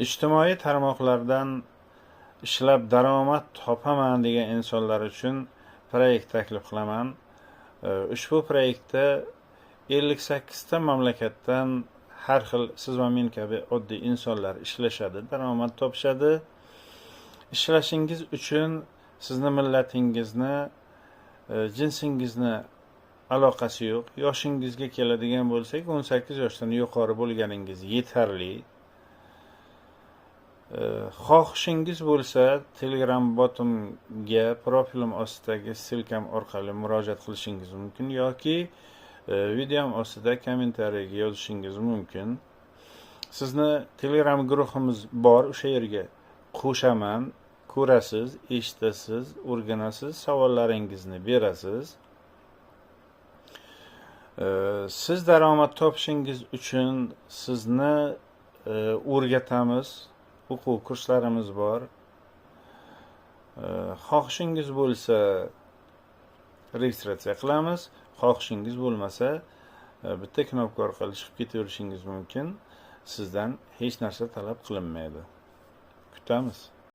Ijtimoiy tarmoqlardan ishlab daromad topaman degan insonlar uchun proyekt taklif qilaman. Ushbu proyektda 58 ta mamlakatdan har xil siz va men kabi oddiy insonlar ishlashadi, daromad topishadi. Ishlashingiz uchun sizni millatingizni, jinsingizni aloqasi yo'q. Yoshingizga keladigan bo'lsak, 18 yoshdan yuqori bo'lganingiz yetarli. Xohishingiz bo'lsa, Telegram botimga profilim ostidagi silkam orqali murojaat qilishingiz mumkin yoki videom ostida kommentariyaga yozishingiz mumkin. Sizni Telegram guruhimiz bor, o'sha yerga qo'shaman. Ko'rasiz, eshitasiz, o'rganasiz, savollaringizni berasiz. Siz daromad topishingiz uchun sizni o'rgatamiz. O'quv kurslarimiz bor. Xohishingiz bo'lsa registratsiya qilamiz. Xohishingiz bo'lmasa bitta knopka orqali chiqib ketaverishingiz mumkin. Sizdan hech narsa talab qilinmaydi. Kutamiz.